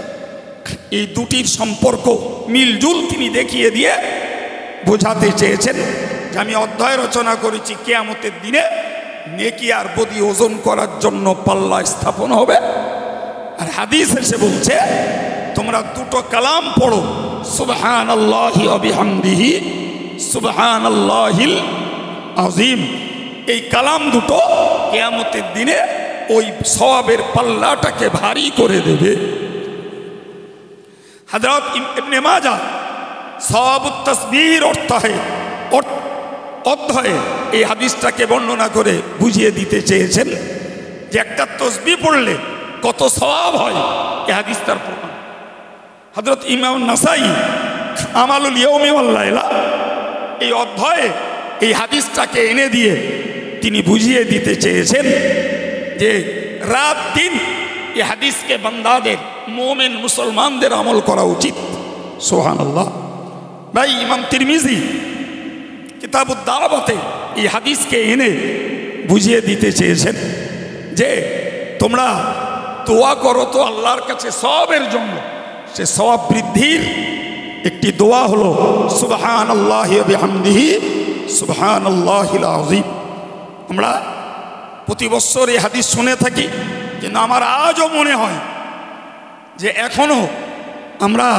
এই দুটির সম্পর্ক মিলজুল তিনি দেখিয়ে দিয়ে বোঝাতে চেয়েছেন যে আমি অধ্যায় রচনা করেছি কিয়ামতের দিনে নেকি আর বদি ওজন করার জন্য পাল্লা স্থাপন হবে, আর হাদিস এসে বলছে তোমরা দুটো কালাম পড়ো, সুবহানাল্লাহি ওয়া বিহামদিহি সুবহানাল্লাহিল আযীম। এই কালাম দুটো কিয়ামতের দিনে ওই সওয়াবের পাল্লাটাকে ভারী করে দেবে। হযরত ইবনে মাজাহ সওয়াবুত তাসবিহ অধ্যায়ে এই হাদিসটাকে বর্ণনা করে বুঝিয়ে দিতে চেয়েছেন যে একটা তাসবিহ পড়লে কত সওয়াব হয়, এই হাদিস তার প্রমাণ। হযরত ইমাম নাসাই আমালুল ইয়াউমি ওয়াল লাইলা এই অধ্যায়ে এই হাদিসটাকে এনে দিয়ে তিনি বুঝিয়ে দিতে চেয়েছেন যে রাত দিন এই হাদিসকে বান্দাদের মুমিন মুসলমানদের আমল করা উচিত। সুবহানাল্লাহ। ভাই ইমাম তিরমিজি কিতাবুদ দাওয়াতে এই হাদিসকে এনে বুঝিয়ে দিতে চেয়েছেন যে তোমরা দোয়া করো তো আল্লাহর কাছে সওয়াবের জন্য, সে সওয়াব বৃদ্ধির একটি দোয়া হলো সুবহানাল্লাহি ওয়া বিহামদিহি সুবহানাল্লাহিল আযীম। আমরা প্রতি বছর এই হাদিস শুনে থাকি, কিন্তু আমার আজও মনে হয় যে এখনো আমরা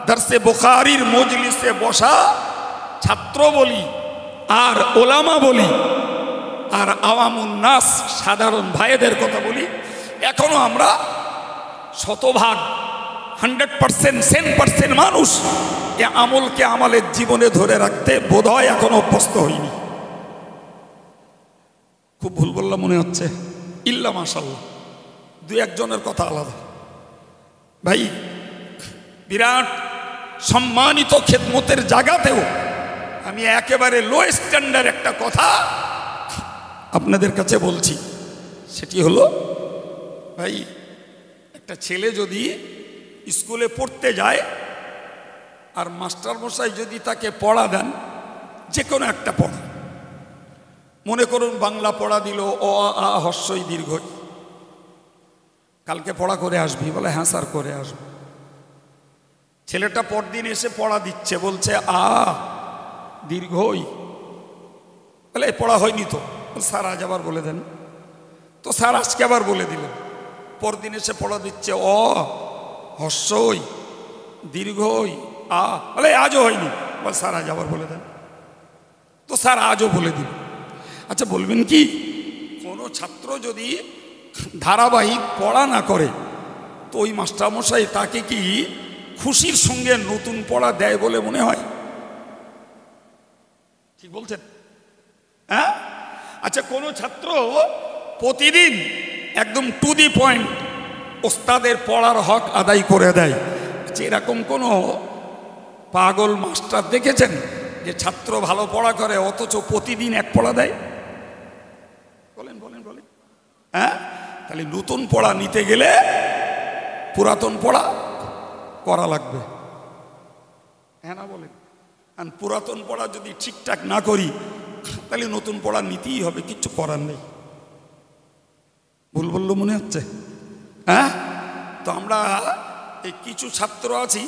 দারসে বুখারীর মজলিসে বসা ছাত্র বলি আর ওলামা বলি আর আওয়ামুন নাস সাধারণ ভাইদের কথা বলি, এখনো আমরা শতভাগ 100% 100% মানুষ এ আমলকে আমাদের জীবনে ধরে রাখতে বোধহয় এখনো অভ্যস্ত হইনি। খুব ভুল বললাম মনে হচ্ছে, ইল্লা মাশাআল্লাহ দু একজনের কথা আলাদা। ভাই বিরাট সম্মানিত খেদমতের জায়গাতেও আমি একেবারে লো স্ট্যান্ডার্ড একটা কথা আপনাদের কাছে বলছি, সেটি হলো ভাই একটা ছেলে যদি স্কুলে পড়তে যায় আর মাস্টারমশাই যদি তাকে পড়া দেন, যে কোনো একটা পড়া, মনে করুন বাংলা পড়া দিল অ আ হস্যই দীর্ঘই, কালকে পড়া করে আসবি, বলে হ্যাঁ স্যার করে আসবো। ছেলেটা পরদিন এসে পড়া দিচ্ছে, বলছে আ দীর্ঘই, বলে পড়া হয়নি তো, স্যার আজ আবার বলে দেন। তো স্যার আজকে আবার বলে দিলেন, পরদিন এসে পড়া দিচ্ছে অ হস্যই দীর্ঘই আ, বলে আজও হয়নি, বল স্যার আজ আবার বলে দেন। তো স্যার আজও বলে দিল। আচ্ছা বলবেন কি, কোনো ছাত্র যদি ধারাবাহিক পড়া না করে তো ওই মাস্টারমশাই তাকে কি খুশির সঙ্গে নতুন পড়া দেয় বলে মনে হয়? ঠিক বলছেন? হ্যাঁ। আচ্ছা কোনো ছাত্র প্রতিদিন একদম টু দি পয়েন্ট ওস্তাদের পড়ার হক আদায় করে দেয়। এরকম কোনো পাগল মাস্টার দেখেছেন যে ছাত্র ভালো পড়া করে অথচ প্রতিদিন এক পড়া দেয়? বলেন বলেন বলেন। হ্যাঁ, তাহলে নতুন পড়া নিতে গেলে পুরাতন পড়া করা লাগবে। হ্যাঁ না বলেন? আর পুরাতন পড়া যদি ঠিকঠাক না করি তাহলে নতুন পড়া নিতেই হবে, কিচ্ছু করার নেই। ভুল বললো মনে হচ্ছে? হ্যাঁ, তো আমরা এই কিছু ছাত্র আছি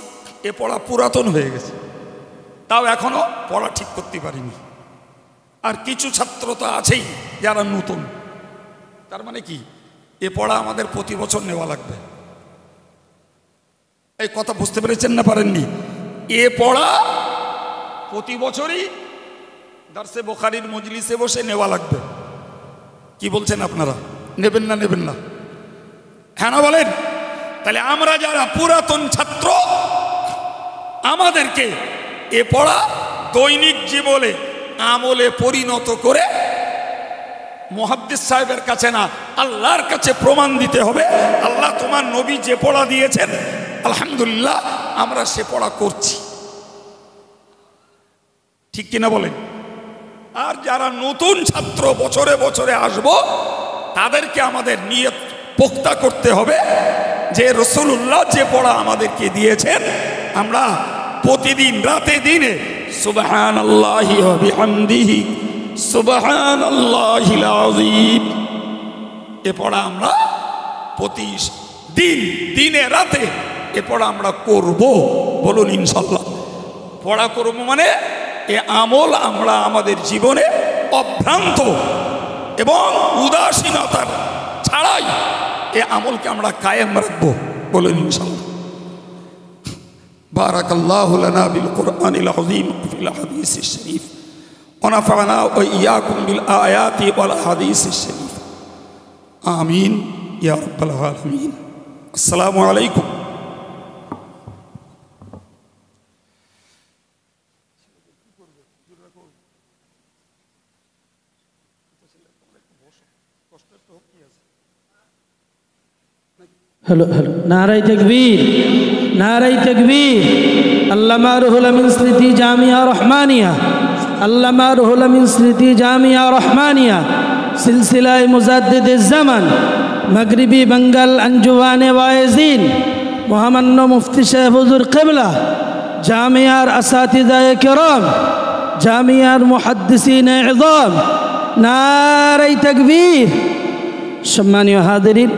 এ পড়া পুরাতন হয়ে গেছে, তাও এখনো পড়া ঠিক করতে পারিনি। আর কিছু ছাত্র তো আছেই যারা নতুন। তার মানে কি, এ পড়া আমাদের প্রতি বছর নেওয়া লাগবে। এই কথা বুঝতে পেরেছেন না পারেননি? এ পড়া প্রতি বছরই দারসে বুখারীর মজলিসে বসে নেওয়া লাগবে। কি বলছেন আপনারা, নেবেন না নেবেন না? হ্যাঁ না বলেন? তাহলে আমরা যারা পুরাতন ছাত্র আমাদেরকে এ পড়া দৈনিক জীবনে আমলে পরিণত করে মুহাদ্দিস সাহেবের কাছে না আল্লাহর কাছে প্রমাণ দিতে হবে, আল্লাহ তোমার নবী যে পড়া দিয়েছেন আলহামদুলিল্লাহ আমরা সে পড়া করছি। ঠিক কিনা বলেন? আর যারা নতুন ছাত্র বছরে বছরে আসব তাদেরকে আমাদের নিয়ত পোক্তা করতে হবে যে রাসূলুল্লাহ যে পড়া আমাদেরকে দিয়েছেন আমরা প্রতিদিন রাতে দিনে সুবহানাল্লাহি ওয়া বিহামদিহি সুবহানাল্লাহিল আযীম এ পড়া আমরা প্রতিদিন দিনে রাতে এ পড়া আমরা করব। বলুন ইনশাআল্লাহ। পড়া করব মানে এ আমল আমরা আমাদের জীবনে অভ্রান্ত এবং উদাসীনতার ছাড়াই এ আমলকে আমরা কায়েম রাখবো। বলুন ইনশাআল্লাহ। বারাকাল্লাহু লানা বিল কুরআনিল আযীম ওয়া ফিল হাদিসিশ শরীফ ওয়া নাফা'না ওয়া ইয়্যাকুম বিল আয়াতি ওয়াল হাদিসিশ শরীফ। আমিন ইয়া রাব্বাল আলামিন। আসসালামু আলাইকুম। हेलो हेलो, नारे तकबीर, नारे तकबीर। अल्लामा रुहुल अमीन स्मृति जामिया रहमानिया, अल्लामा रुहुल अमीन स्मृति जामिया रहमानिया, सिलसिला मुजद्दिद ज़मान, मगरिबी बंगाल अंजुवान वाइज़ीन, मोहम्मद मुफ्ती शेख हुज़ूर क़िबला, जामियार असातिज़ाए किराम, जामियार मुहद्दिसीन इज़ाम, नारे तकबीर। सम्मानिय हाज़िरीन।